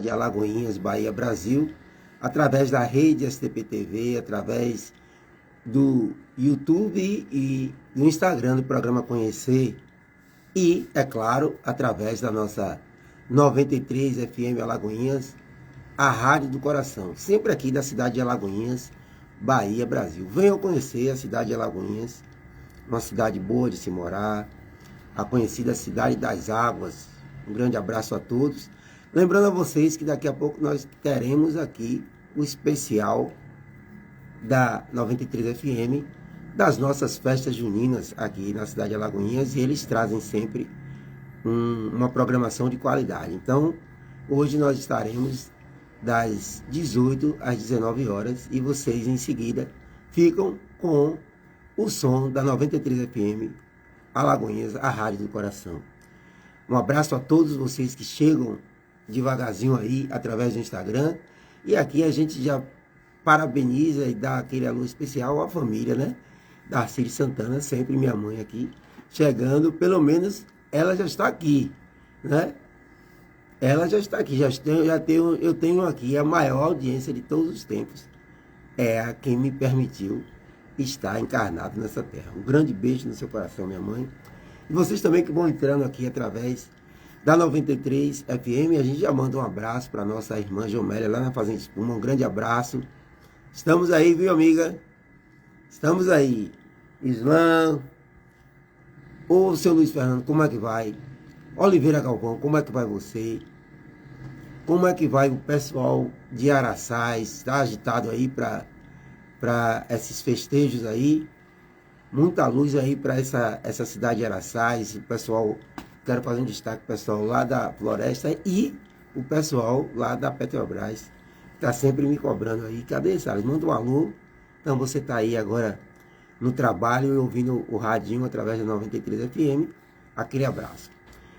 de Alagoinhas, Bahia, Brasil, através da rede STP-TV, através do YouTube e do Instagram do programa Conhecer e, é claro, através da nossa 93 FM Alagoinhas, a Rádio do Coração, sempre aqui da cidade de Alagoinhas, Bahia, Brasil. Venham conhecer a cidade de Alagoinhas, uma cidade boa de se morar, a conhecida Cidade das Águas. Um grande abraço a todos. Lembrando a vocês que daqui a pouco nós teremos aqui o especial da 93 FM, das nossas festas juninas aqui na cidade de Alagoinhas, e eles trazem sempre uma programação de qualidade. Então, hoje nós estaremos das 18 às 19 horas e vocês em seguida ficam com o som da 93 FM Alagoinhas, a Rádio do Coração. Um abraço a todos vocês que chegam devagarzinho aí através do Instagram, e aqui a gente já parabeniza e dá aquele alô especial à família, né? Darcy Santana, sempre minha mãe aqui, chegando, pelo menos ela já está aqui, né? Ela já está aqui, eu tenho aqui a maior audiência de todos os tempos. É a quem me permitiu estar encarnado nessa terra. Um grande beijo no seu coração, minha mãe. E vocês também que vão entrando aqui através da 93 FM, a gente já manda um abraço para nossa irmã Jomélia, lá na Fazenda Espuma. Um grande abraço. Estamos aí, viu, amiga? Estamos aí. Islã. Ô, seu Luiz Fernando, como é que vai? Oliveira Galvão, como é que vai você? Como é que vai o pessoal de Araçás? Está agitado aí para esses festejos aí? Muita luz aí para essa cidade de Araçás. O pessoal, quero fazer um destaque, o pessoal lá da Floresta e o pessoal lá da Petrobras. Está sempre me cobrando aí. Cadê, Salles? Manda um alô. Então você está aí agora no trabalho e ouvindo o radinho através da 93 FM. Aquele abraço.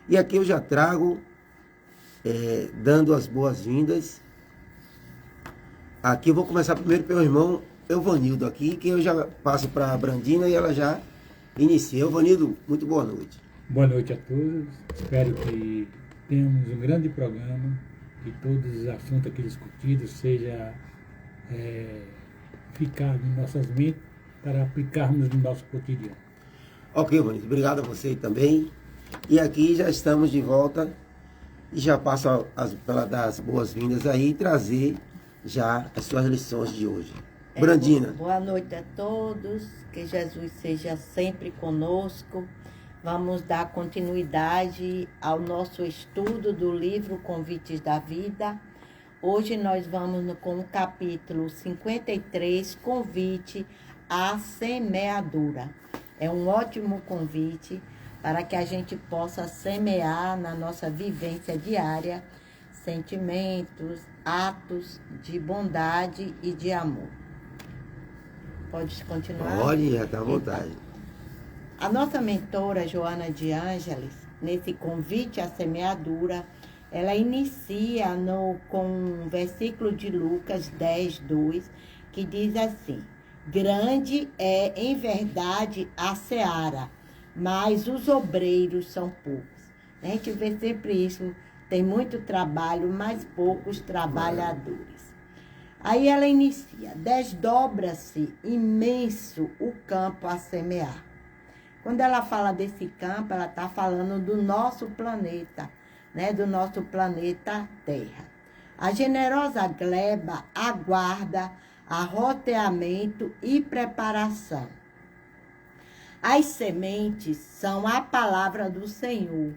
E aqui eu já trago, dando as boas-vindas. Aqui eu vou começar primeiro pelo irmão Evanildo aqui, que eu já passo para a Brandina e ela já inicia. Evanildo, muito boa noite. Boa noite a todos. Espero que tenhamos um grande programa, que todos os assuntos aqui discutidos sejam ficar em nossas mentes para aplicarmos no nosso cotidiano. Ok, Evanildo, obrigado a você também. E aqui já estamos de volta e já passo para dar as boas-vindas aí e trazer já as suas lições de hoje. Brandina. Boa noite a todos, que Jesus seja sempre conosco. Vamos dar continuidade ao nosso estudo do livro Convites da Vida. Hoje nós vamos com o capítulo 53, Convite à Semeadura. É um ótimo convite para que a gente possa semear na nossa vivência diária sentimentos, atos de bondade e de amor. Pode continuar? Pode, já está à vontade. A nossa mentora, Joana de Ângeles, nesse convite à semeadura, ela inicia com um versículo de Lucas 10, 2, que diz assim: grande é, em verdade, a seara, mas os obreiros são poucos. A gente vê sempre isso, tem muito trabalho, mas poucos trabalhadores. Aí ela inicia: desdobra-se imenso o campo a semear. Quando ela fala desse campo, ela está falando do nosso planeta, né? Do nosso planeta Terra. A generosa gleba aguarda arroteamento e preparação. As sementes são a palavra do Senhor,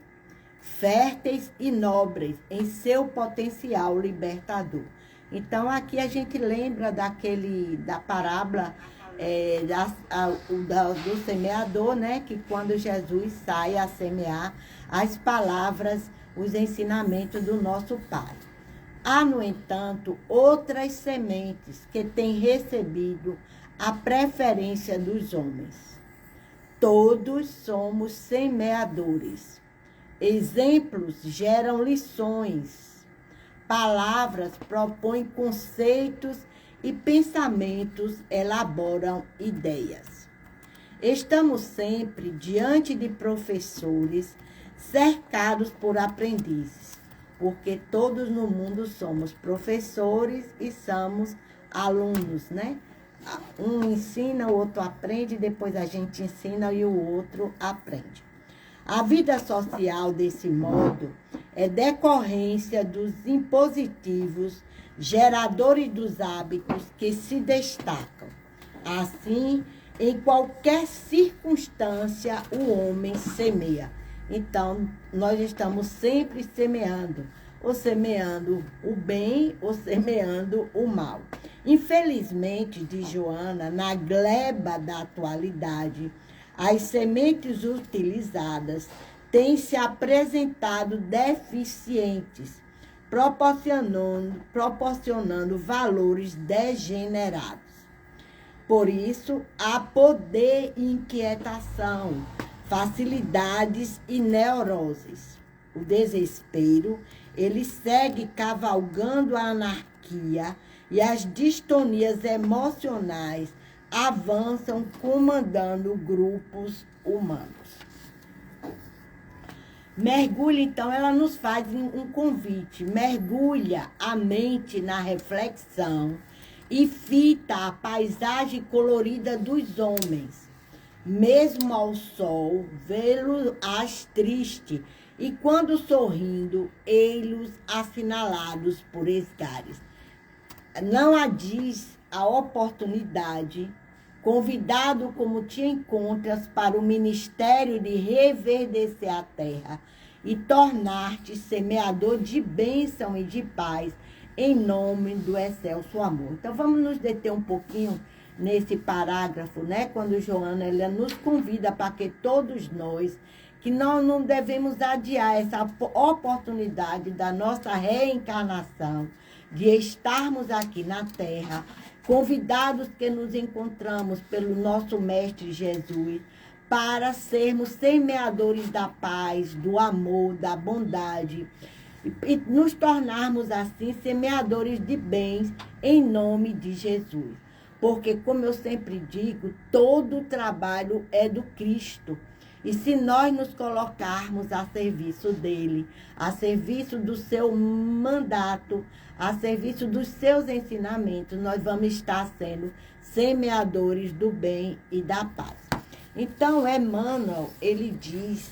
férteis e nobres em seu potencial libertador. Então, aqui a gente lembra da parábola do semeador, né? Que quando Jesus sai a semear as palavras, os ensinamentos do nosso Pai. Há, no entanto, outras sementes que têm recebido a preferência dos homens. Todos somos semeadores. Exemplos geram lições. Palavras propõem conceitos e pensamentos elaboram ideias. Estamos sempre diante de professores cercados por aprendizes. porque todos no mundo somos professores e somos alunos, né? Um ensina, o outro aprende, depois a gente ensina e o outro aprende. A vida social, desse modo, é decorrência dos impositivos geradores dos hábitos que se destacam. Assim, em qualquer circunstância, o homem semeia. Então, nós estamos sempre semeando, ou semeando o bem, ou semeando o mal. Infelizmente, diz Joana, na gleba da atualidade, as sementes utilizadas têm se apresentado deficientes, proporcionando valores degenerados. Por isso, há poder e inquietação, facilidades e neuroses. O desespero, ele segue cavalgando a anarquia e as distonias emocionais avançam comandando grupos humanos. Mergulha, então, ela nos faz um convite. Mergulha a mente na reflexão e fita a paisagem colorida dos homens. Mesmo ao sol, vê-los triste, e quando sorrindo, ei-los assinalados por esgares. Não adiz a oportunidade, convidado como te encontras para o ministério de reverdecer a terra e tornar-te semeador de bênção e de paz, em nome do excelso amor. Então, vamos nos deter um pouquinho nesse parágrafo, né? Quando Joana, ela nos convida para que todos nós, que nós não devemos adiar essa oportunidade da nossa reencarnação, de estarmos aqui na Terra, convidados que nos encontramos pelo nosso Mestre Jesus, para sermos semeadores da paz, do amor, da bondade, e nos tornarmos assim semeadores de bens em nome de Jesus. Porque, como eu sempre digo, todo o trabalho é do Cristo. E se nós nos colocarmos a serviço dele, a serviço do seu mandato, a serviço dos seus ensinamentos, nós vamos estar sendo semeadores do bem e da paz. Então, Emmanuel, ele diz: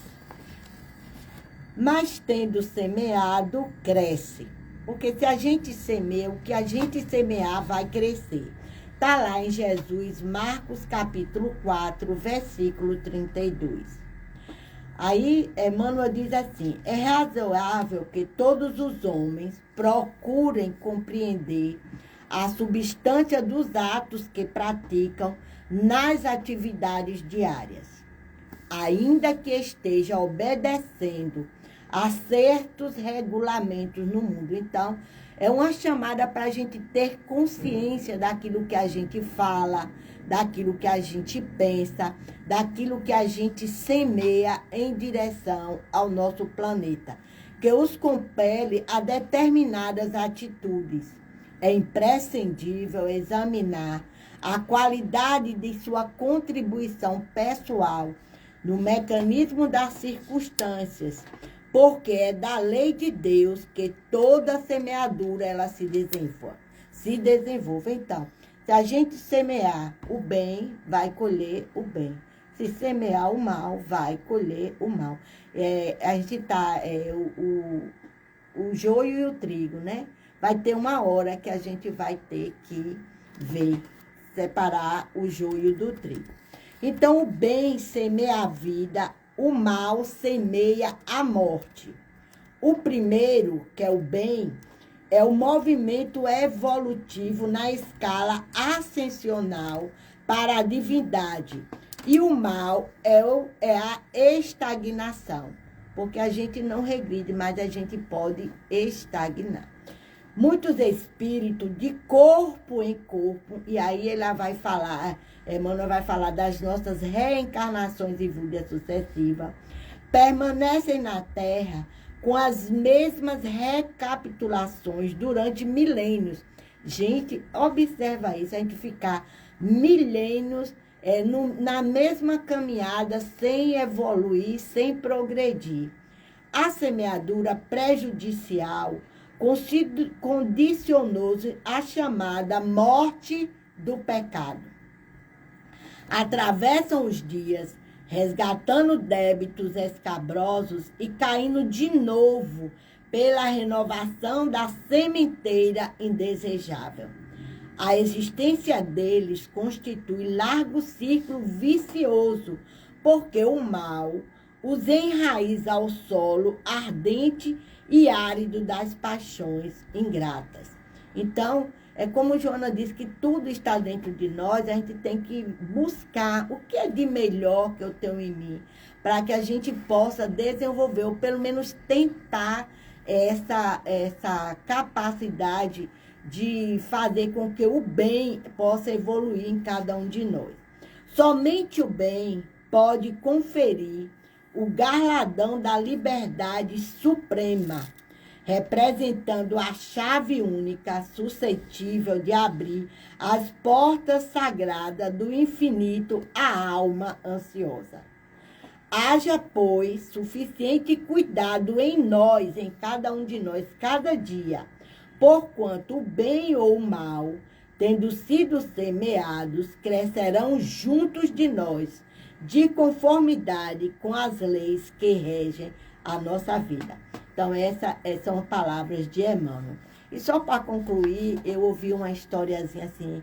mas tendo semeado, cresce. Porque se a gente semeia, o que a gente semear vai crescer. Está lá em Jesus, Marcos capítulo 4, versículo 32. Aí, Emmanuel diz assim: é razoável que todos os homens procurem compreender a substância dos atos que praticam nas atividades diárias, ainda que esteja obedecendo a certos regulamentos no mundo. Então, é uma chamada para a gente ter consciência daquilo que a gente fala, daquilo que a gente pensa, daquilo que a gente semeia em direção ao nosso planeta, que os compele a determinadas atitudes. É imprescindível examinar a qualidade de sua contribuição pessoal no mecanismo das circunstâncias, porque é da lei de Deus que toda semeadura ela se desenvolve. Então, se a gente semear o bem, vai colher o bem. Se semear o mal, vai colher o mal. A gente tá, o joio e o trigo, né? Vai ter uma hora que a gente vai ter que ver, separar o joio do trigo. Então, o bem semeia a vida, o mal semeia a morte. O primeiro, que é o bem, é o movimento evolutivo na escala ascensional para a divindade. E o mal é a estagnação, porque a gente não regride, mas a gente pode estagnar. Muitos espíritos de corpo em corpo, e aí ela vai falar, Emmanuel vai falar das nossas reencarnações e vidas sucessivas, permanecem na Terra com as mesmas recapitulações durante milênios. Gente, observa isso, a gente ficar milênios na mesma caminhada, sem evoluir, sem progredir. a semeadura prejudicial condicionou-se à chamada morte do pecado. Atravessam os dias, resgatando débitos escabrosos e caindo de novo pela renovação da sementeira indesejável. A existência deles constitui largo círculo vicioso, porque o mal os enraiza ao solo ardente e árido das paixões ingratas. Então, é como Joana disse, que tudo está dentro de nós, a gente tem que buscar o que é de melhor que eu tenho em mim, para que a gente possa desenvolver, ou pelo menos tentar essa capacidade de fazer com que o bem possa evoluir em cada um de nós. Somente o bem pode conferir o galardão da liberdade suprema, representando a chave única suscetível de abrir as portas sagradas do infinito à alma ansiosa. Haja, pois, suficiente cuidado em nós, em cada um de nós, cada dia, porquanto o bem ou o mal, tendo sido semeados, crescerão juntos de nós, de conformidade com as leis que regem a nossa vida. Então, essas são palavras de Emmanuel. E só para concluir, eu ouvi uma historiazinha assim,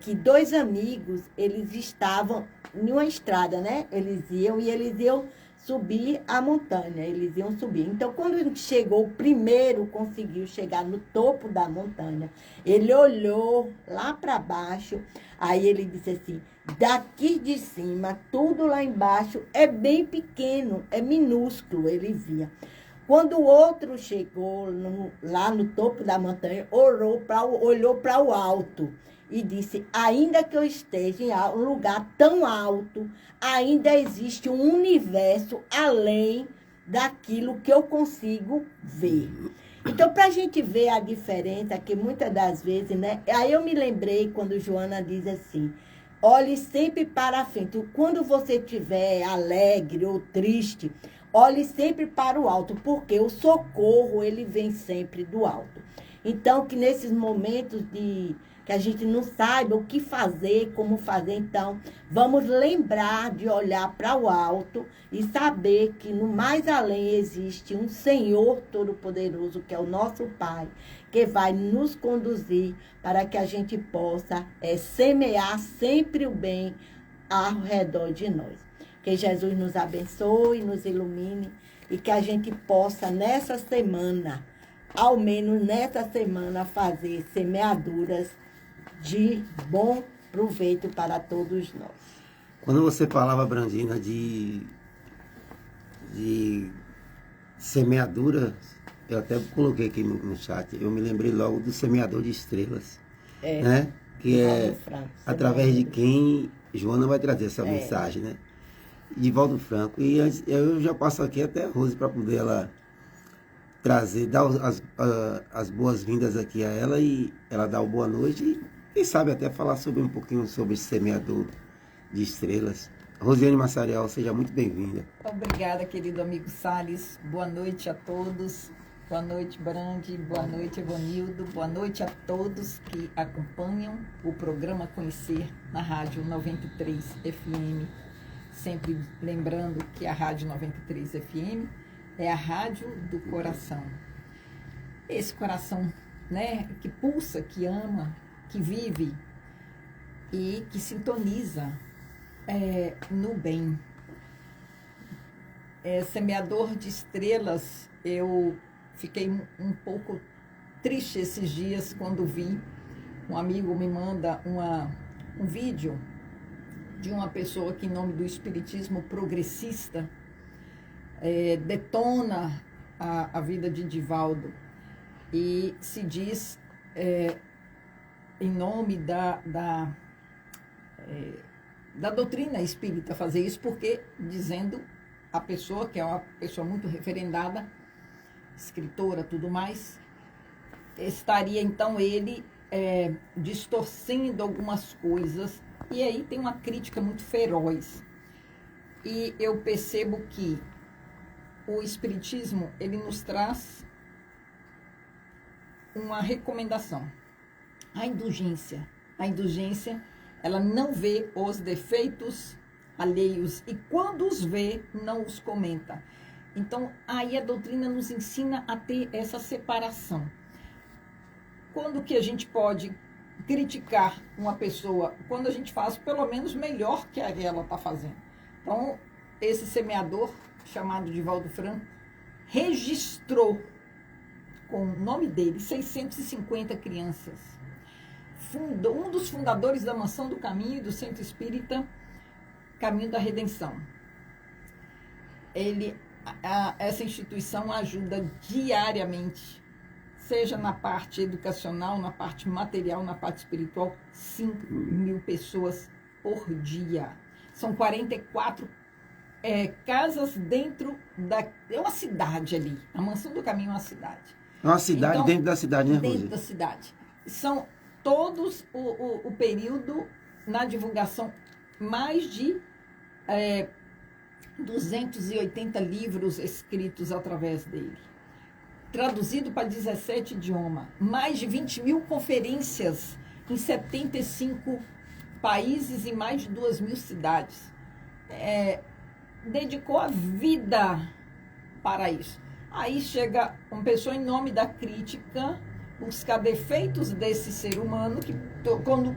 que dois amigos, eles estavam em uma estrada, né? Eles iam subir a montanha, eles iam subir. Então, quando chegou, o primeiro conseguiu chegar no topo da montanha, ele olhou lá para baixo, aí ele disse assim, daqui de cima, tudo lá embaixo é bem pequeno, é minúsculo, ele via. Quando o outro chegou lá no topo da montanha, olhou para o alto e disse, ainda que eu esteja em um lugar tão alto, ainda existe um universo além daquilo que eu consigo ver. Então, para a gente ver a diferença, que muitas das vezes, né? Aí eu me lembrei quando Joana diz assim, olhe sempre para a frente. Quando você estiver alegre ou triste, olhe sempre para o alto, porque o socorro, ele vem sempre do alto. Então, que nesses momentos que a gente não saiba o que fazer, como fazer, então, vamos lembrar de olhar para o alto e saber que no mais além existe um Senhor Todo-Poderoso, que é o nosso Pai, que vai nos conduzir para que a gente possa semear sempre o bem ao redor de nós. Que Jesus nos abençoe, nos ilumine e que a gente possa nessa semana, ao menos nessa semana, fazer semeaduras de bom proveito para todos nós. Quando você falava, Brandina, de semeadura, eu até coloquei aqui no chat, eu me lembrei logo do semeador de estrelas, né? Que é através de quem Joana vai trazer essa mensagem, né? Divaldo Franco. E antes, eu já passo aqui até a Rose para poder ela trazer, dar as boas-vindas aqui a ela e ela dar o boa noite e quem sabe até falar um pouquinho sobre esse semeador de estrelas. Rosiane Massarial, seja muito bem-vinda. Obrigada, querido amigo Salles. Boa noite a todos. Boa noite, Brandi. Boa noite, Evanildo. Boa noite a todos que acompanham o programa Conhecer na Rádio 93 FM. Sempre lembrando que a Rádio 93 FM é a rádio do coração. Esse coração, né, que pulsa, que ama, que vive e que sintoniza no bem. Semeador de estrelas, eu fiquei um pouco triste esses dias quando vi um amigo me manda um vídeo de uma pessoa que, em nome do espiritismo progressista, detona a vida de Divaldo e se diz em nome da doutrina espírita fazer isso, porque dizendo a pessoa, que é uma pessoa muito referendada, escritora, tudo mais, estaria então ele distorcendo algumas coisas. E aí tem uma crítica muito feroz. E eu percebo que o Espiritismo, ele nos traz uma recomendação. A indulgência, ela não vê os defeitos alheios e quando os vê, não os comenta. Então, aí a doutrina nos ensina a ter essa separação. Quando que a gente pode criticar uma pessoa? Quando a gente faz pelo menos melhor que ela está fazendo. Então, esse semeador, chamado Divaldo Franco, registrou com o nome dele 650 crianças. Um dos fundadores da Mansão do Caminho e do Centro Espírita Caminho da Redenção. Essa instituição ajuda diariamente, seja na parte educacional, na parte material, na parte espiritual, 5.000 pessoas por dia. São 44 casas dentro da... É uma cidade ali. A Mansão do Caminho é uma cidade. É uma cidade então, dentro da cidade, né, Rose? Dentro da cidade. São todos o período na divulgação, mais de 280 livros escritos através dele. Traduzido para 17 idiomas. Mais de 20.000 conferências em 75 países e mais de 2.000 cidades. Dedicou a vida para isso. Aí chega uma pessoa em nome da crítica, buscar defeitos desse ser humano, que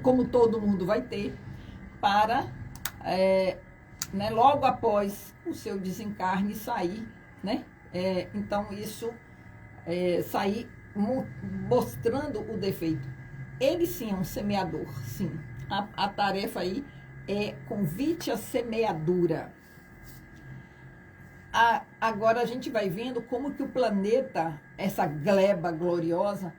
como todo mundo vai ter, para, logo após o seu desencarne, sair, né? Então, isso, sair mostrando o defeito. Ele, sim, é um semeador, sim. A tarefa aí é convite à semeadura. Agora a gente vai vendo como que o planeta, essa gleba gloriosa,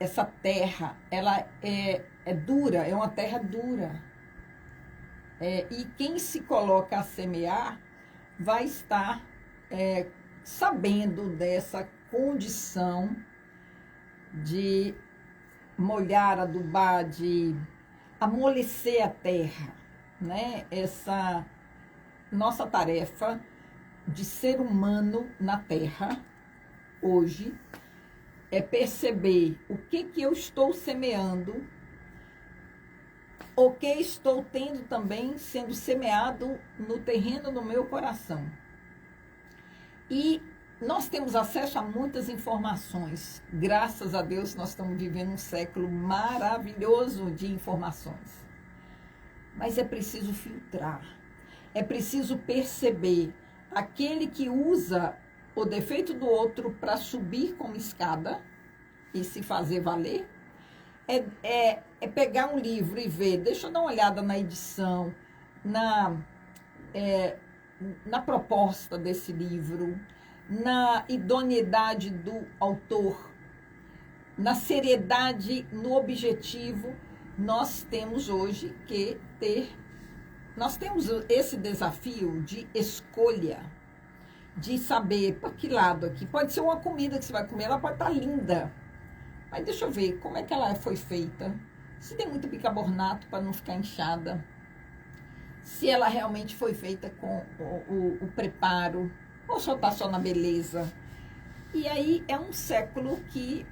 essa terra, ela é dura, é uma terra dura. E quem se coloca a semear vai estar sabendo dessa condição de molhar, adubar, de amolecer a terra, né? Essa nossa tarefa de ser humano na Terra, hoje, é perceber o que eu estou semeando, o que estou tendo também sendo semeado no terreno do meu coração. E nós temos acesso a muitas informações. Graças a Deus, nós estamos vivendo um século maravilhoso de informações. Mas é preciso filtrar. É preciso perceber aquele que usa o defeito do outro para subir como escada e se fazer valer. É pegar um livro e ver, deixa eu dar uma olhada na edição, na proposta desse livro, na idoneidade do autor, na seriedade, no objetivo. Nós temos hoje que ter... Nós temos esse desafio de escolha, de saber para que lado aqui. Pode ser uma comida que você vai comer, ela pode estar linda. Mas deixa eu ver como é que ela foi feita. Se tem muito bicarbonato para não ficar inchada. Se ela realmente foi feita com o preparo, ou só está só na beleza. E aí é um século que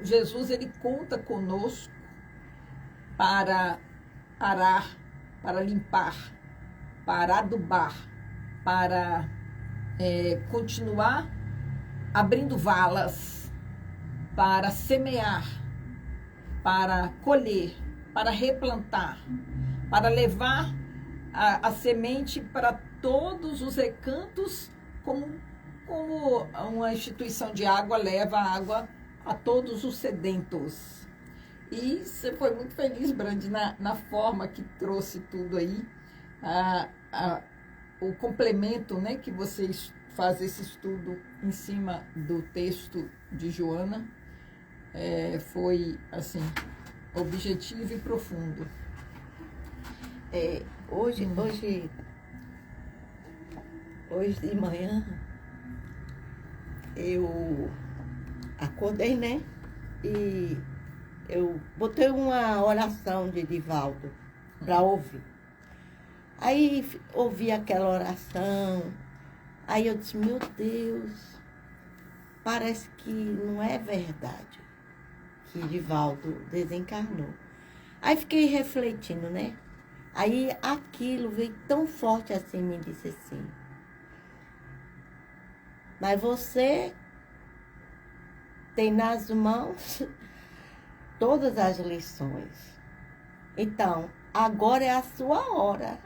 Jesus, ele conta conosco para arar, para limpar, para adubar, para continuar abrindo valas, para semear, para colher, para replantar, para levar a semente para todos os recantos, como uma instituição de água leva a água a todos os sedentos. E você foi muito feliz, Brandi, na forma que trouxe tudo aí, o complemento, né, que vocês fazem esse estudo em cima do texto de Joana, foi, assim, objetivo e profundo. Hoje de manhã, eu acordei, né, e eu botei uma oração de Divaldo para ouvir. Aí ouvi aquela oração, aí eu disse, meu Deus, parece que não é verdade que Divaldo desencarnou. Aí fiquei refletindo, né? Aí aquilo veio tão forte assim, me disse assim, mas você tem nas mãos todas as lições. Então, agora é a sua hora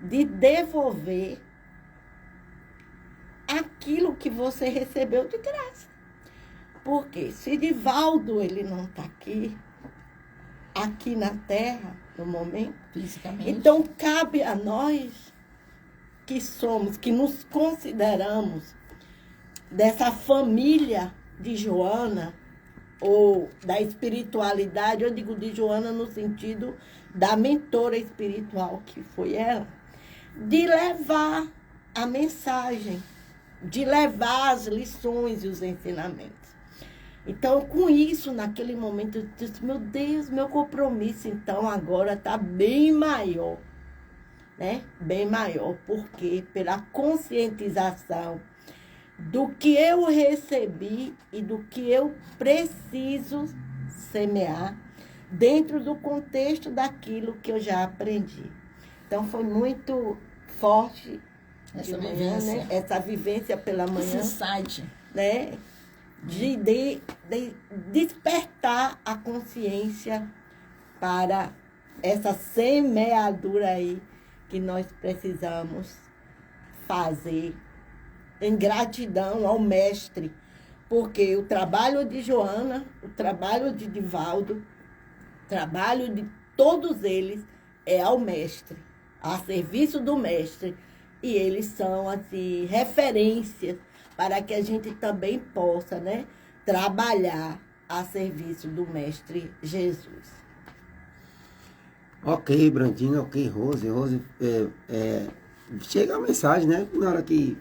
de devolver aquilo que você recebeu de graça. Porque se Divaldo ele não está aqui na Terra, no momento, Fisicamente. então cabe a nós que somos, que nos consideramos dessa família de Joana, ou da espiritualidade, eu digo de Joana no sentido da mentora espiritual que foi ela, de levar a mensagem, de levar as lições e os ensinamentos. Então, com isso, naquele momento, eu disse, meu Deus, meu compromisso, então, agora está bem maior, né? Bem maior, porque pela conscientização do que eu recebi e do que eu preciso semear dentro do contexto daquilo que eu já aprendi. Então, foi muito forte Essa de manhã, vivência. né? Essa vivência pela manhã, Esse insight. né? De despertar a consciência para essa semeadura aí que nós precisamos fazer em gratidão ao mestre, porque o trabalho de Joana, o trabalho de Divaldo, o trabalho de todos eles é ao mestre, a serviço do mestre, e eles são assim referências para que a gente também possa, né, trabalhar a serviço do mestre Jesus. Ok, Brandina, ok, Rose. Chega a mensagem, né? Na hora que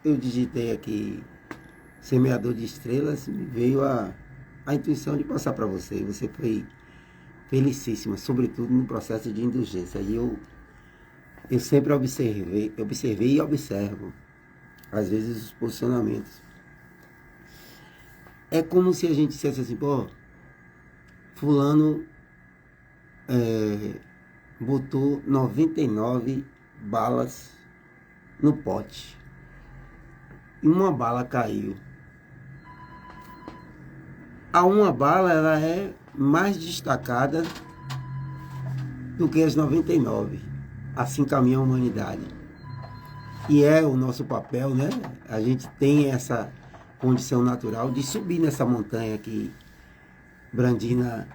eu digitei aqui Semeador de Estrelas, me veio a intuição de passar para você. Você foi felicíssima, sobretudo no processo de indulgência. E eu sempre observei e observo, às vezes, os posicionamentos. É como se a gente dissesse assim, pô, fulano botou 99 balas no pote. E uma bala caiu. A uma bala, ela é mais destacada do que as 99. Assim caminha a humanidade. E é o nosso papel, né? A gente tem essa condição natural de subir nessa montanha que Brandina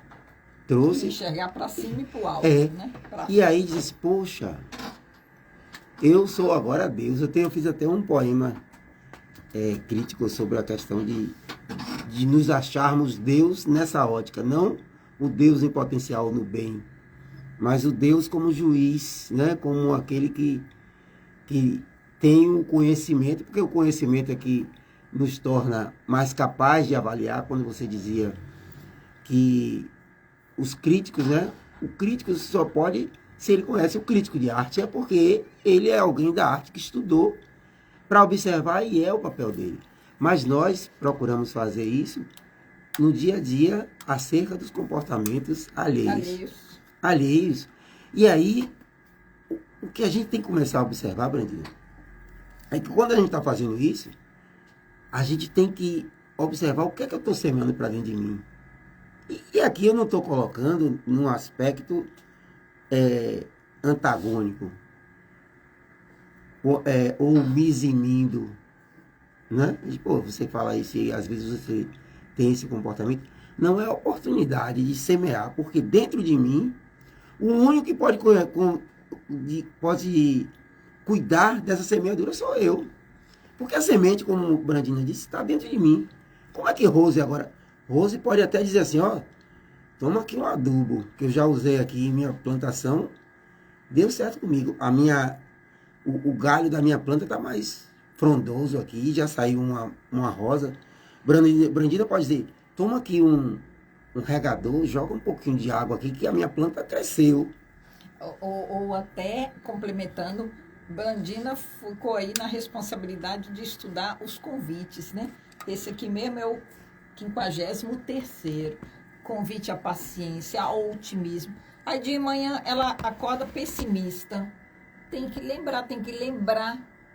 trouxe. Enxergar para cima e para o alto, É. né? Pra E aí diz, poxa, eu sou agora Deus. Eu fiz até um poema crítico sobre a questão de nos acharmos Deus nessa ótica. Não o Deus em potencial no bem, mas o Deus como juiz, né? Como aquele que tem o conhecimento, porque o conhecimento é que nos torna mais capazes de avaliar. Quando você dizia que os críticos, né? O crítico só pode, se ele conhece o crítico de arte, é porque ele é alguém da arte que estudou para observar, e é o papel dele. Mas nós procuramos fazer isso no dia a dia acerca dos comportamentos alheios. E aí, o que a gente tem que começar a observar, Brandinha, é que quando a gente está fazendo isso, a gente tem que observar o que é que eu estou semeando para dentro de mim. E aqui eu não estou colocando num aspecto antagônico, ou me eximindo, né? E, pô, você fala isso e às vezes você tem esse comportamento. Não é a oportunidade de semear, porque dentro de mim, o único que pode cuidar dessa semeadura sou eu. Porque a semente, como Brandina disse, está dentro de mim. Como é que Rose agora... Rose pode até dizer assim, ó, toma aqui um adubo, que eu já usei aqui em minha plantação, deu certo comigo. O galho da minha planta está mais frondoso aqui, já saiu uma rosa. Brandina pode dizer, toma aqui um regador, joga um pouquinho de água aqui, que a minha planta cresceu. ou até complementando, Brandina ficou aí na responsabilidade de estudar os convites, né? Esse aqui mesmo é o 53º, convite à paciência, ao otimismo. Aí de manhã ela acorda pessimista. Tem que lembrar.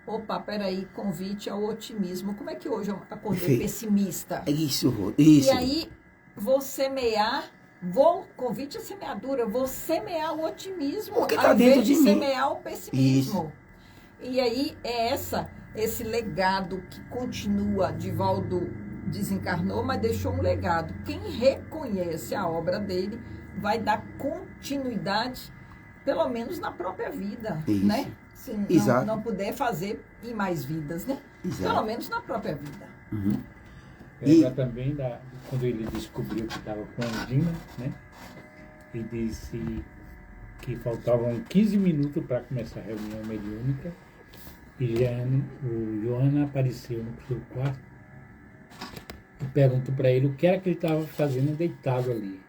Opa, peraí, convite ao otimismo. Como é que hoje eu acordei pessimista? É isso. E aí, vou semear, convite à semeadura, vou semear o otismo Porque ao tá dentro invés de de mim. semear o pessimismo. Isso. E aí, esse legado que continua. Divaldo desencarnou, mas deixou um legado. Quem reconhece a obra dele vai dar continuidade, pelo menos na própria vida, Isso. né? Se não puder fazer em mais vidas, né? Exato. Pelo menos na própria vida. Uhum. Lembra também quando ele descobriu que estava com a angina, né? E disse que faltavam 15 minutos para começar a reunião mediúnica. E o Joana apareceu no seu quarto e perguntou para ele o que era que ele estava fazendo deitado ali.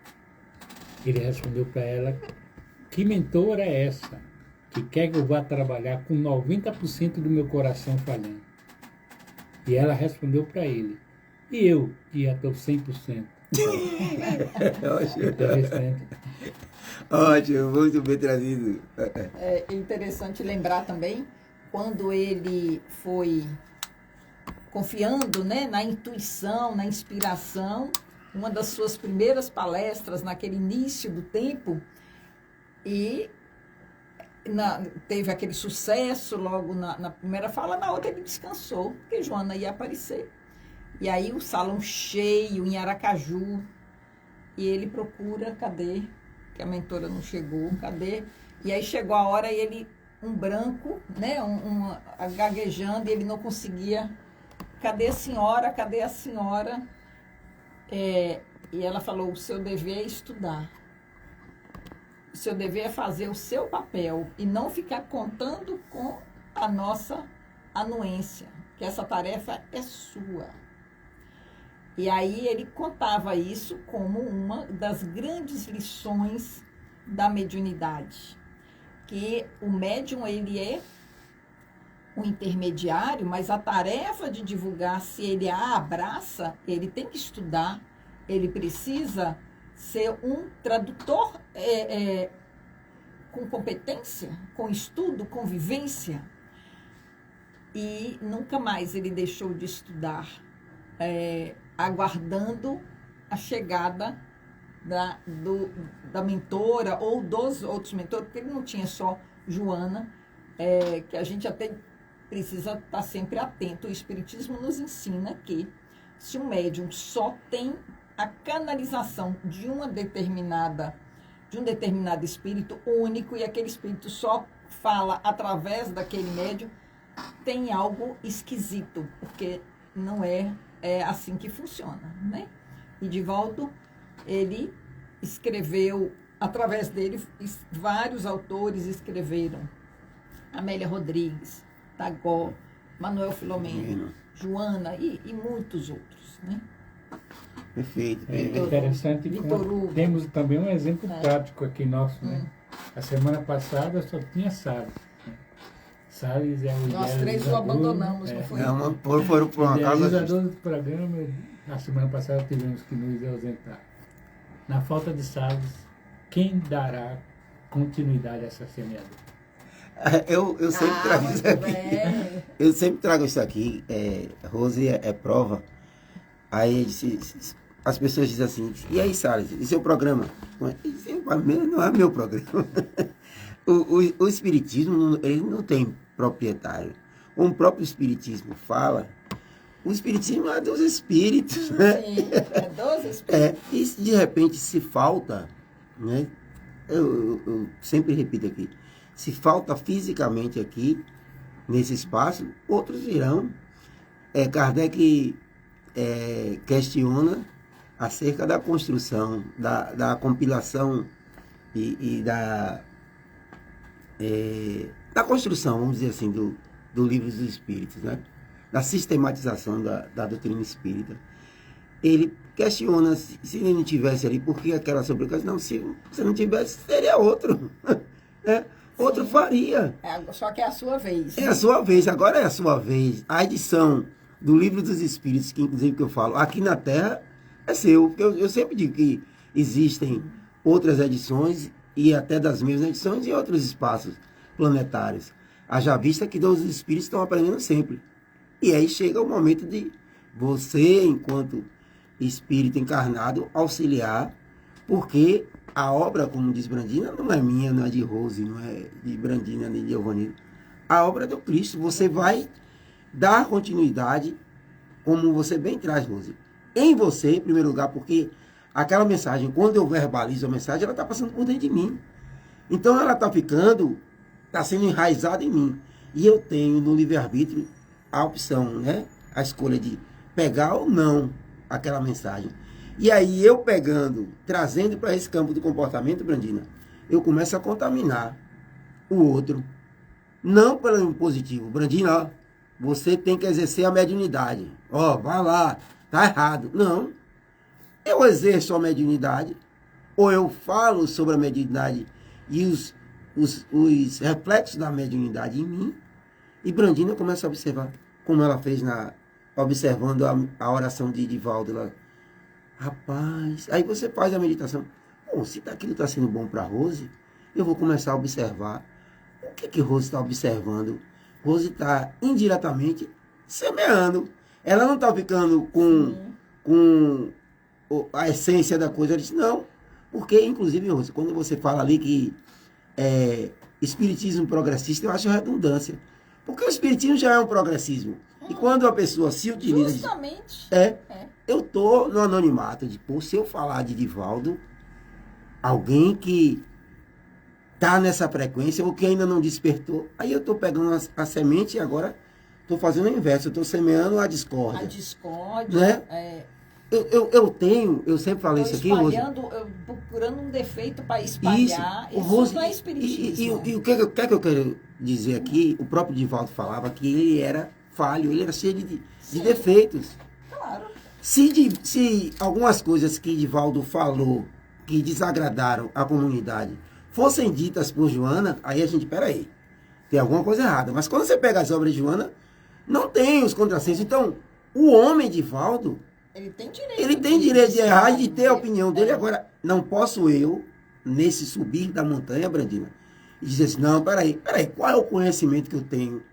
Ele respondeu para ela: que mentora é essa que quer que eu vá trabalhar com 90% do meu coração falhando? E ela respondeu para ele: e eu, que já estou 100%. Interessante. Ótimo, muito bem trazido. É interessante lembrar também, quando ele foi confiando, né, na intuição, na inspiração, uma das suas primeiras palestras naquele início do tempo, e teve aquele sucesso logo na primeira fala, na outra ele descansou, porque Joana ia aparecer. E aí o salão cheio em Aracaju, e ele procura, cadê? Que a mentora não chegou, cadê? E aí chegou a hora e ele, um branco, né, gaguejando, e ele não conseguia. Cadê a senhora? Cadê a senhora? E ela falou: o seu dever é estudar. O seu dever é fazer o seu papel e não ficar contando com a nossa anuência, que essa tarefa é sua. E aí ele contava isso como uma das grandes lições da mediunidade, que o médium, ele é um intermediário, mas a tarefa de divulgar, se ele a abraça, ele tem que estudar, ele precisa ser um tradutor com competência, com estudo, com vivência. E nunca mais ele deixou de estudar, aguardando a chegada da mentora ou dos outros mentores, porque ele não tinha só Joana, que a gente até precisa estar sempre atento. O Espiritismo nos ensina que se um médium só tem a canalização de um determinado espírito único e aquele espírito só fala através daquele médium, tem algo esquisito, porque não é assim que funciona, né? E Divaldo, ele escreveu, através dele, vários autores escreveram. Amélia Rodrigues, Tagore, Manuel Filomeno, Joana e muitos outros, né? Perfeito. É interessante que temos também um exemplo prático aqui nosso, né? A semana passada só tinha Salles. Salles é o nós três o abandonamos, não foi? Não, foram por uma causa idealizador do programa. Na semana passada tivemos que nos ausentar. Na falta de Salles, quem dará continuidade a essa semeadura? Eu sempre trago isso aqui. Eu sempre trago isso aqui. Rose é prova. Aí as pessoas dizem assim: e aí, Salles, e seu programa? Não é meu programa. O Espiritismo, ele não tem proprietário. Como o próprio Espiritismo fala, o Espiritismo é dos Espíritos. Né? Sim, é dos Espíritos. E se de repente se falta, né? Eu sempre repito aqui, se falta fisicamente aqui, nesse espaço, outros virão. Kardec questiona acerca da construção, da compilação e da construção, vamos dizer assim, do Livro dos Espíritos, né? Da sistematização da doutrina espírita. Ele questiona se ele não tivesse ali, por que aquela sobrecarga? Não, se você não tivesse, seria outro. né? Outro faria. Só que é a sua vez. É a sua vez, agora é a sua vez. A edição do Livro dos Espíritos, que inclusive que eu falo, aqui na Terra, é seu. Porque eu sempre digo que existem outras edições, e até das mesmas edições, em outros espaços planetários. Haja vista que os espíritos estão aprendendo sempre. E aí chega o momento de você, enquanto espírito encarnado, auxiliar, porque a obra, como diz Brandina, não é minha, não é de Rose, não é de Brandina nem de Giovanni. A obra é do Cristo. Você vai dar continuidade, como você bem traz, Rose, em você, em primeiro lugar, porque aquela mensagem, quando eu verbalizo a mensagem, ela está passando por dentro de mim. Então ela está sendo enraizada em mim. E eu tenho no livre-arbítrio a opção, né? A escolha de pegar ou não aquela mensagem. E aí eu pegando, trazendo para esse campo do comportamento, Brandina, eu começo a contaminar o outro. Não pelo positivo. Brandina, ó, você tem que exercer a mediunidade. Ó, vai lá, tá errado. Não. Eu exerço a mediunidade, ou eu falo sobre a mediunidade e os reflexos da mediunidade em mim, e Brandina começa a observar, como ela fez observando a oração de Divaldo lá. Rapaz, aí você faz a meditação. Bom, se aquilo está sendo bom para Rose, eu vou começar a observar. O que Rose está observando? Rose está indiretamente semeando. Ela não está ficando com a essência da coisa. Ela disse, não. Porque, inclusive, Rose, quando você fala ali que espiritismo progressista, eu acho redundância. Porque o espiritismo já é um progressismo. E quando a pessoa se utiliza... Justamente. Eu estou no anonimato. Se eu falar de Divaldo, alguém que está nessa frequência ou que ainda não despertou, aí eu estou pegando a semente e agora estou fazendo o inverso. Eu estou semeando a discórdia. A discórdia. Né? Eu sempre falei isso aqui, Rose. Procurando um defeito para espalhar. Isso não é espiritismo. E o que eu quero dizer aqui, o próprio Divaldo falava que ele era falho, ele era cheio de defeitos. Claro. Se algumas coisas que Divaldo falou que desagradaram a comunidade fossem ditas por Joana, aí a gente, peraí, tem alguma coisa errada. Mas quando você pega as obras de Joana, não tem os contrassensos. Então, o homem Divaldo, ele tem direito de errar e de ter a opinião dele. Agora, não posso eu, nesse subir da montanha, Brandina, e dizer assim, não, peraí, qual é o conhecimento que eu tenho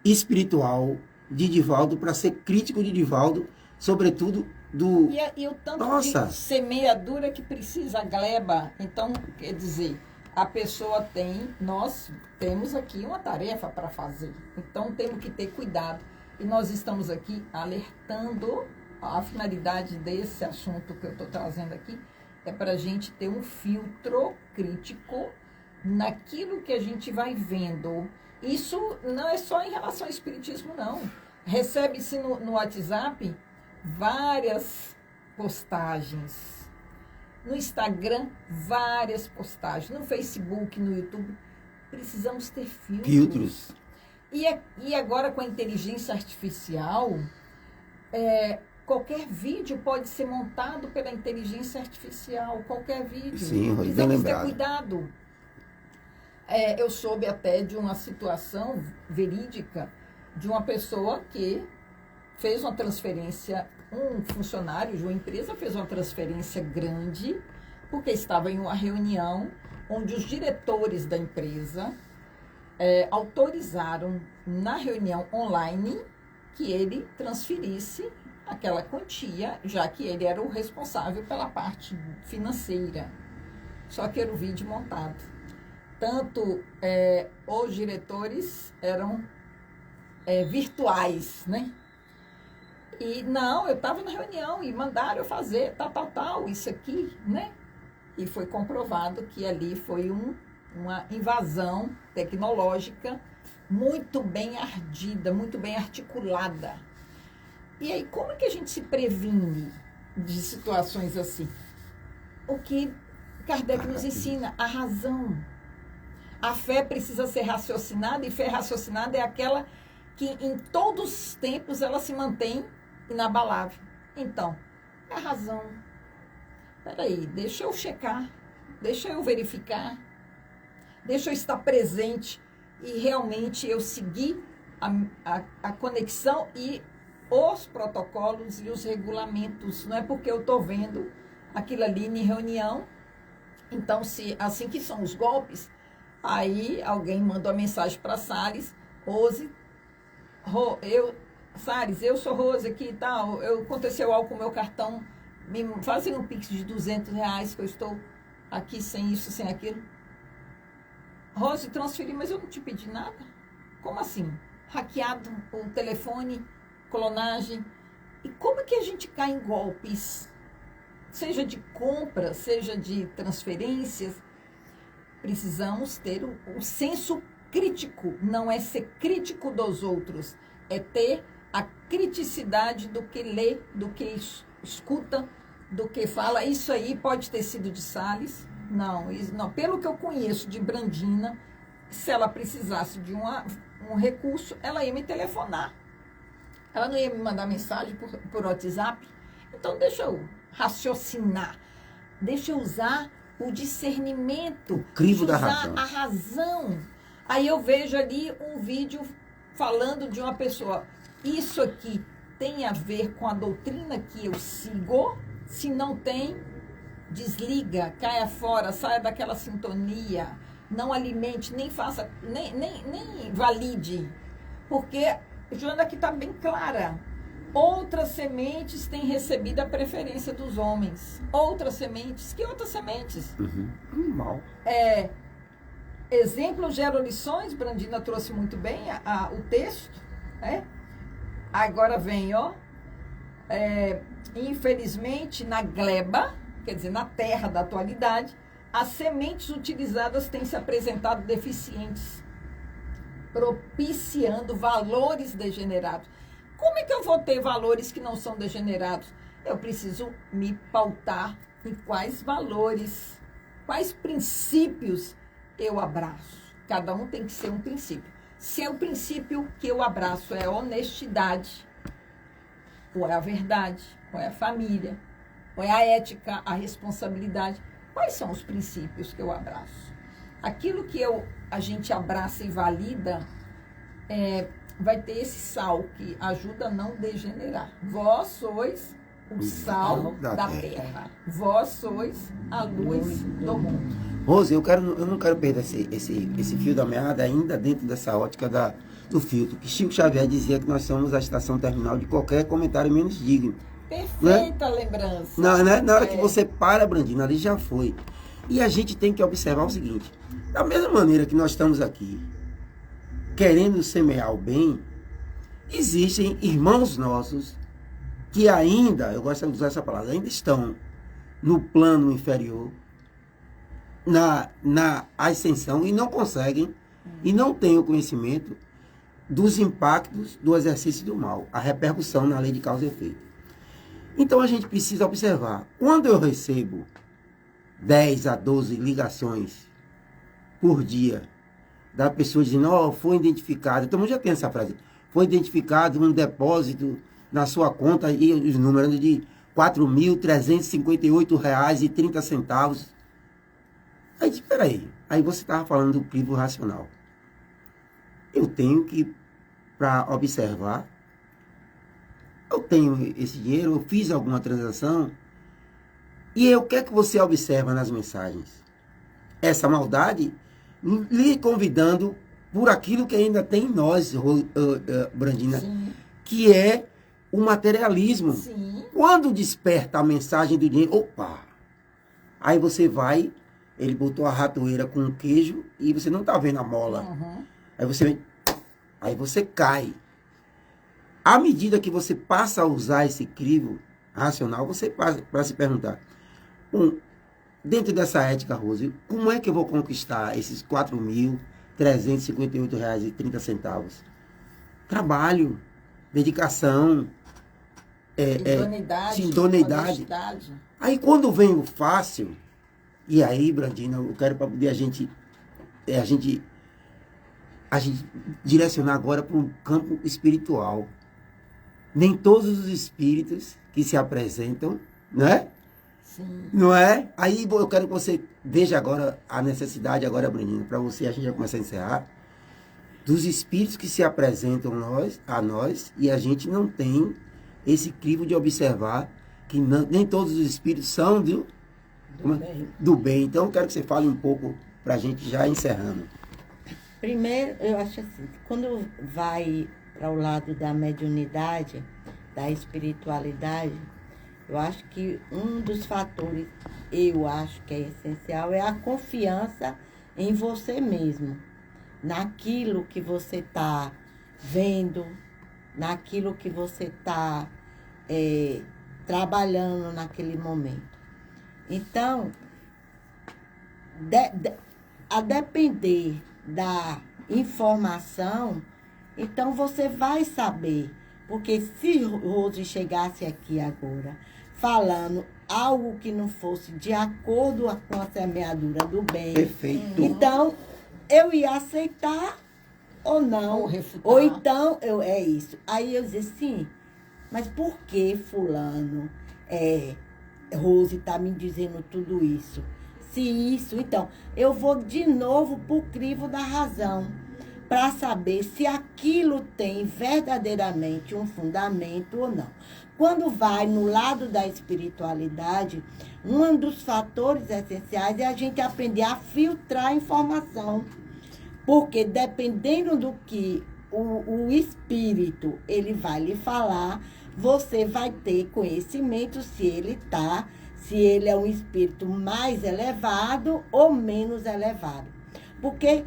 espiritual de Divaldo para ser crítico de Divaldo, sobretudo do... E o tanto de semeadura que precisa a gleba. Então, quer dizer, a pessoa nós temos aqui uma tarefa para fazer. Então, temos que ter cuidado. E nós estamos aqui alertando. A finalidade desse assunto que eu estou trazendo aqui é para a gente ter um filtro crítico naquilo que a gente vai vendo. Isso não é só em relação ao espiritismo, não. Recebe-se no WhatsApp várias postagens. No Instagram, várias postagens. No Facebook, no YouTube. Precisamos ter filtros. E agora com a inteligência artificial, qualquer vídeo pode ser montado pela inteligência artificial. Qualquer vídeo. Sim, precisamos ter cuidado. Eu soube até de uma situação verídica de uma pessoa que fez uma transferência, um funcionário de uma empresa fez uma transferência grande, porque estava em uma reunião onde os diretores da empresa autorizaram na reunião online que ele transferisse aquela quantia, já que ele era o responsável pela parte financeira. Só que era o vídeo montado. Tanto os diretores eram virtuais, né? E não, eu estava na reunião e mandaram eu fazer tal, isso aqui, né? E foi comprovado que ali foi uma invasão tecnológica muito bem ardida, muito bem articulada. E aí, como é que a gente se previne de situações assim? O que Kardec nos ensina, a razão. A fé precisa ser raciocinada, e fé raciocinada é aquela que em todos os tempos ela se mantém inabalável. Então, é a razão. Peraí, deixa eu checar, deixa eu verificar. deixa eu estar presente e realmente eu seguir a conexão e os protocolos e os regulamentos. Não é porque eu estou vendo aquilo ali em reunião. Então, assim que são os golpes, aí alguém mandou uma mensagem para Salles, Rose, Salles, eu sou Rose aqui e tal, aconteceu algo com o meu cartão, me fazem um pix de R$200, que eu estou aqui sem isso, sem aquilo. Rose, transferi, mas eu não te pedi nada. Como assim? Hackeado o telefone, clonagem. E como é que a gente cai em golpes? Seja de compra, seja de transferências, precisamos ter um senso crítico. Não é ser crítico dos outros, é ter a criticidade do que lê, do que escuta, do que fala. Isso aí pode ter sido de Salles. Não, pelo que eu conheço de Brandina, se ela precisasse de um recurso, ela ia me telefonar. Ela não ia me mandar mensagem por WhatsApp. Então, deixa eu raciocinar. Deixa eu usar o discernimento. O crivo da razão. Usar a razão. Aí eu vejo ali um vídeo falando de uma pessoa. Isso aqui tem a ver com a doutrina que eu sigo? Se não tem, desliga, caia fora, saia daquela sintonia. Não alimente, nem faça, nem valide. Porque Joana aqui está bem clara. Outras sementes têm recebido a preferência dos homens. Outras sementes. Que outras sementes? Mal. Exemplo gera lições. Brandina trouxe muito bem o texto. Agora vem, infelizmente, na gleba, quer dizer, na terra da atualidade, as sementes utilizadas têm se apresentado deficientes, propiciando valores degenerados. Como é que eu vou ter valores que não são degenerados? Eu preciso me pautar em quais valores, quais princípios eu abraço. Cada um tem que ser um princípio. Se é o princípio que eu abraço é a honestidade, ou é a verdade, ou é a família, ou é a ética, a responsabilidade, quais são os princípios que eu abraço? Aquilo que a gente abraça e valida vai ter esse sal que ajuda a não degenerar. Vós sois o sal da terra. Vós sois a luz do mundo. Rose, eu não quero perder esse fio da meada ainda dentro dessa ótica do filtro. Que Chico Xavier dizia que nós somos a estação terminal de qualquer comentário menos digno. Perfeita lembrança. Na hora que você para, Brandina, ali já foi. E a gente tem que observar o seguinte. Da mesma maneira que nós estamos aqui, querendo semear o bem, existem irmãos nossos que ainda, eu gosto de usar essa palavra, ainda estão no plano inferior, na ascensão, e não conseguem, e não têm o conhecimento dos impactos do exercício do mal, a repercussão na lei de causa e efeito. Então a gente precisa observar, quando eu recebo 10 a 12 ligações por dia, da pessoa dizendo, foi identificado, então já tem essa frase, foi identificado um depósito na sua conta, e os números de R$ 4.358,30. Aí, espera aí, aí você estava falando do crivo racional. Eu tenho que, para observar, eu tenho esse dinheiro, eu fiz alguma transação, e o que é que você observa nas mensagens? Essa maldade lhe convidando por aquilo que ainda tem em nós, Brandina, sim, que é o materialismo. Sim. Quando desperta a mensagem do dinheiro, opa! Aí você vai, ele botou a ratoeira com queijo e você não está vendo a mola. Uhum. Aí você cai. À medida que você passa a usar esse crivo racional, você passa para se perguntar, dentro dessa ética, Rose, como é que eu vou conquistar esses R$ 4.358,30? Trabalho, dedicação, idoneidade. Aí quando vem o fácil, e aí, Brandina, eu quero para poder a gente direcionar agora para um campo espiritual. Nem todos os espíritos que se apresentam, né, Sim. Não é? Aí eu quero que você veja agora a necessidade, agora, Bruninho, para você, a gente já começar a encerrar, dos espíritos que se apresentam a nós e a gente não tem esse crivo de observar que nem todos os espíritos são do bem. Então, eu quero que você fale um pouco para a gente já encerrando. Primeiro, eu acho assim, quando vai para o lado da mediunidade, da espiritualidade, eu acho que um dos fatores, eu acho que é essencial, é a confiança em você mesmo, naquilo que você está vendo, naquilo que você está trabalhando naquele momento. Então, a depender da informação, então você vai saber. Porque se Rose chegasse aqui agora falando algo que não fosse de acordo com a semeadura do bem, Perfeito. então eu ia aceitar ou não. Ou refutar. Ou então, é isso. Aí eu dizia assim, mas por que fulano, Rose está me dizendo tudo isso? Se isso, então, eu vou de novo para o crivo da razão, para saber se aquilo tem verdadeiramente um fundamento ou não. Quando vai no lado da espiritualidade, um dos fatores essenciais é a gente aprender a filtrar a informação. Porque dependendo do que o espírito ele vai lhe falar, você vai ter conhecimento se ele é um espírito mais elevado ou menos elevado. Porque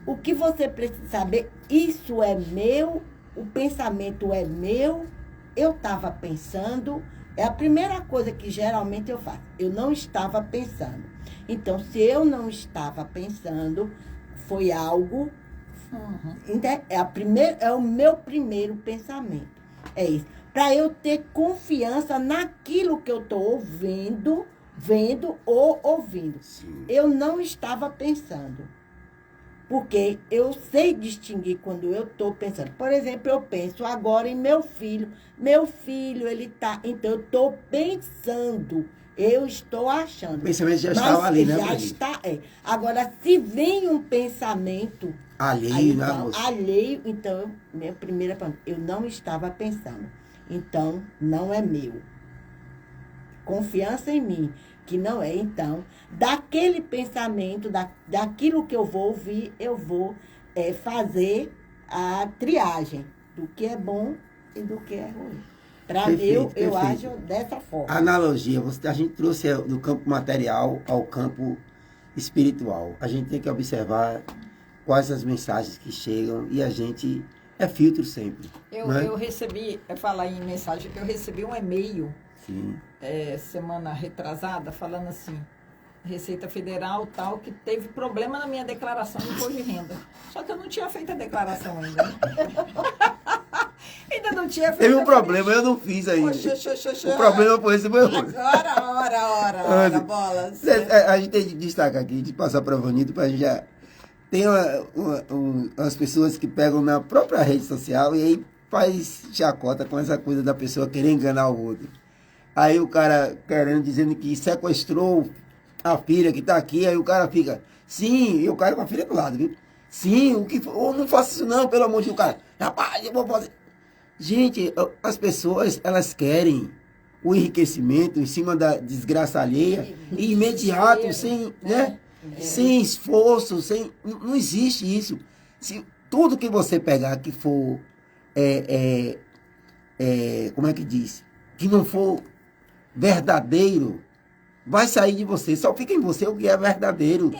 o que você precisa saber, isso é meu, o pensamento é meu, eu estava pensando, é a primeira coisa que geralmente eu faço. Eu não estava pensando. Então, se eu não estava pensando, foi algo... É o meu primeiro pensamento. É isso. Para eu ter confiança naquilo que eu estou vendo ou ouvindo. Sim. Eu não estava pensando. Porque eu sei distinguir quando eu estou pensando. Por exemplo, eu penso agora em meu filho. Meu filho, ele está... Então, eu estou pensando. Eu estou achando. O pensamento já estava ali, né? Já está, Agora, se vem um pensamento... Alheio, né, então, moça? alheio, então, minha primeira pergunta, eu não estava pensando. Então, não é meu. Confiança em mim, que não é. Então, daquele pensamento, daquilo que eu vou ouvir, eu vou fazer a triagem do que é bom e do que é ruim. Para mim, eu ajo dessa forma. Analogia, a gente trouxe do campo material ao campo espiritual. A gente tem que observar quais as mensagens que chegam e a gente é filtro sempre. Eu recebi, falar em mensagem, eu recebi um e-mail semana retrasada falando assim, Receita Federal tal, que teve problema na minha declaração de imposto de renda. Só que eu não tinha feito a declaração ainda. Ainda não tinha feito. Teve um problema, eu não fiz ainda. O problema foi esse meu. Ora, bolas. A gente tem que destacar aqui, de passar para o Vanito, para a gente já... Tem umas pessoas que pegam na própria rede social e aí faz chacota com essa coisa da pessoa querer enganar o outro. Aí o cara dizendo que sequestrou a filha que está aqui, aí o cara fica, sim, e o cara com a filha do lado, viu? Sim, não faça isso não, pelo amor de Deus, cara. Rapaz, eu vou fazer. Gente, as pessoas, elas querem o enriquecimento em cima da desgraça alheia, e imediato, sem, né? Sem esforço, não existe isso. Se tudo que você pegar que for, como é que diz? Que não for verdadeiro, vai sair de você. Só fica em você o que é verdadeiro.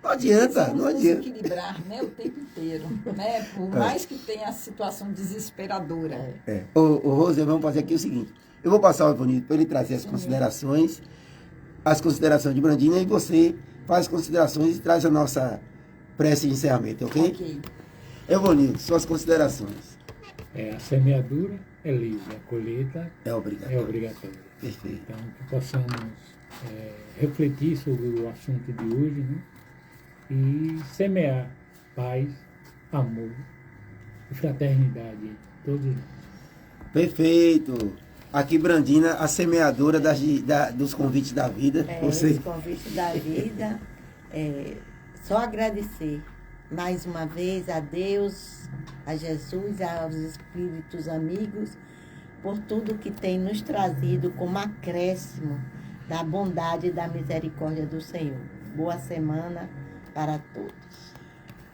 Não adianta, não adianta. Equilibrar, né, o tempo inteiro, né? Por mais que tenha a situação desesperadora. Ô, Rose, vamos fazer aqui o seguinte. Eu vou passar o Evanildo para ele trazer as considerações de Brandina, e você faz considerações e traz a nossa prece de encerramento, ok? Ok. Evanildo, suas considerações. A semeadura é livre, a colheita É obrigatório. é obrigatória. Perfeito. Então, que possamos refletir sobre o assunto de hoje, né? E semear paz, amor e fraternidade entre todos nós. Perfeito. Aqui, Brandina, a semeadora dos convites da vida. Os convites da vida. Só agradecer mais uma vez a Deus, a Jesus, aos espíritos amigos, por tudo que tem nos trazido como acréscimo da bondade e da misericórdia do Senhor. Boa semana para todos.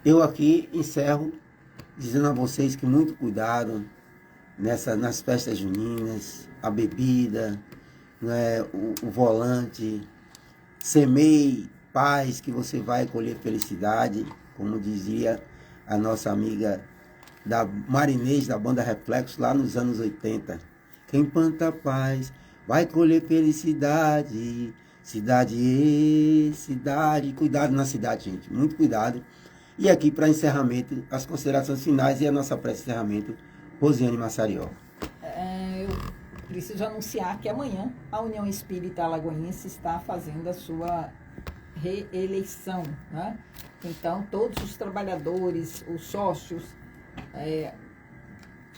Eu aqui encerro dizendo a vocês que muito cuidado nas festas juninas, a bebida, né, o volante. Semeie paz, que você vai colher felicidade, como dizia a nossa amiga da Marinês, da banda Reflexo, lá nos anos 80. Quem planta paz vai colher felicidade. Cidade, cidade. Cuidado na cidade, gente. Muito cuidado. E aqui, para encerramento, as considerações finais e a nossa pré-encerramento, Rosiane Massarió. Eu preciso anunciar que amanhã a União Espírita Alagoense está fazendo a sua reeleição, né? Então, todos os trabalhadores, os sócios,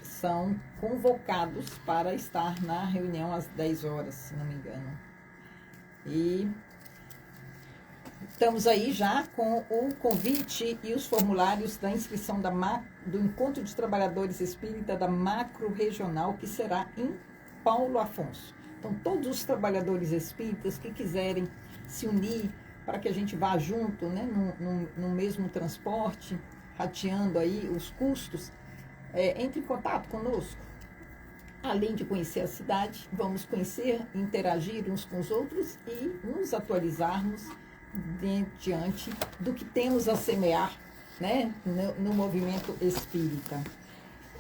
são convocados para estar na reunião às 10 horas, se não me engano. E estamos aí já com o convite e os formulários da inscrição do Encontro de Trabalhadores Espírita da Macro Regional, que será em Paulo Afonso. Então, todos os trabalhadores espíritas que quiserem se unir para que a gente vá junto, né, no mesmo transporte, rateando aí os custos, entre em contato conosco. Além de conhecer a cidade, vamos conhecer, interagir uns com os outros e nos atualizarmos diante do que temos a semear, né, no movimento espírita.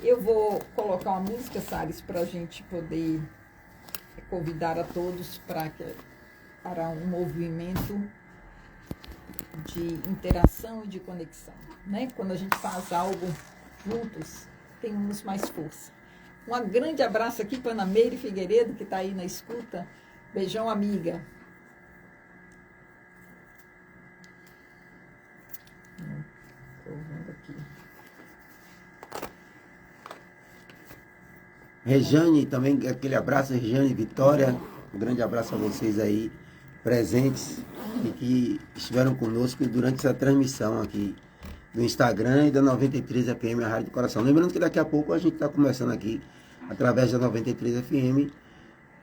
Eu vou colocar uma música, Salles, para a gente poder convidar a todos para um movimento de interação e de conexão, né? Quando a gente faz algo juntos, temos mais força. Um grande abraço aqui para Ana Meire Figueiredo, que está aí na escuta. Beijão, amiga. Estou vendo aqui. Rejane, também aquele abraço, Rejane, Vitória, um grande abraço a vocês aí, presentes e que estiveram conosco durante essa transmissão aqui do Instagram e da 93 FM, a Rádio do Coração. Lembrando que daqui a pouco a gente está começando aqui, através da 93 FM,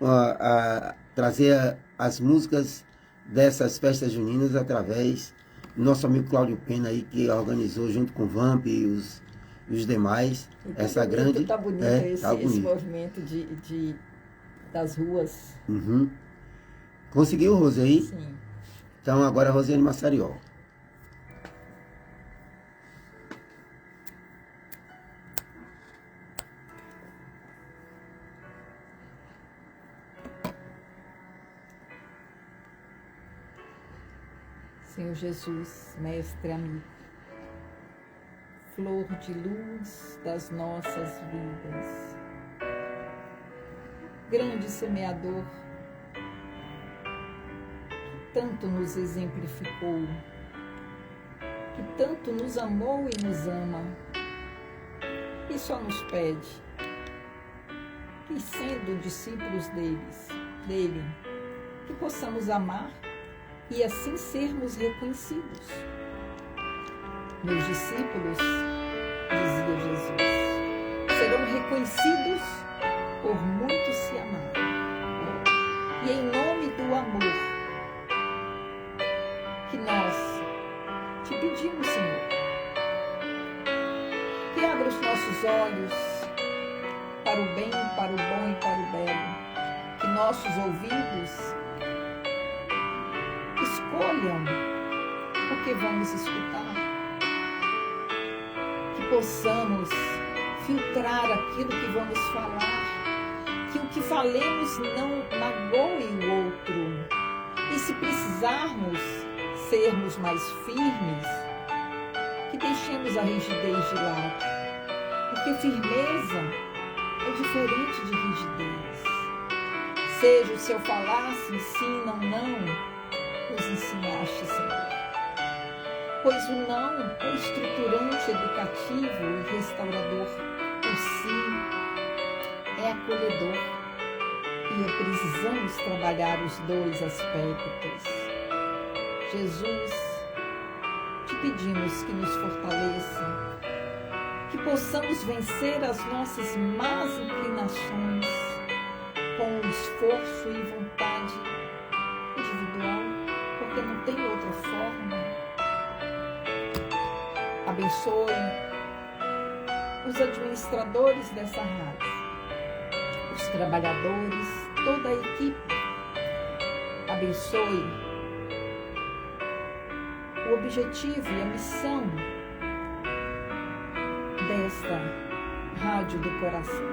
a trazer as músicas dessas festas juninas através do nosso amigo Cláudio Pena aí, que organizou junto com o Vamp e os demais, essa grande... Está bonito esse movimento das ruas. Uhum. Conseguiu, Rose, aí? Sim. Então agora a Rosiane Massarió. Senhor Jesus, mestre amigo, flor de luz das nossas vidas, grande semeador, que tanto nos exemplificou, que tanto nos amou e nos ama, e só nos pede que, sendo discípulos dele, que possamos amar e assim sermos reconhecidos. Meus discípulos, dizia Jesus, serão reconhecidos por muitos se amarem. E em nome do amor que nós te pedimos, Senhor, que abra os nossos olhos para o bem, para o bom e para o belo, que nossos ouvidos escolham o que vamos escutar, que possamos filtrar aquilo que vamos falar, que o que falemos não magoe o outro, e se precisarmos sermos mais firmes, que deixemos a rigidez de lado, porque firmeza é diferente de rigidez. Seja o seu falar, se ensinam, não, nos ensinaste, Senhor. Pois o não é estruturante, educativo e restaurador. O sim é acolhedor, dia precisamos trabalhar os dois aspectos. Jesus, te pedimos que nos fortaleça, que possamos vencer as nossas más inclinações com esforço e vontade individual, porque não tem outra forma. Abençoe os administradores dessa rádio, os trabalhadores, toda a equipe. Abençoe o objetivo e a missão desta Rádio do Coração.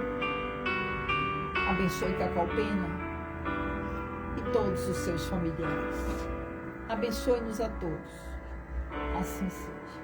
Abençoe Cacau Pena e todos os seus familiares. Abençoe-nos a todos. Assim seja.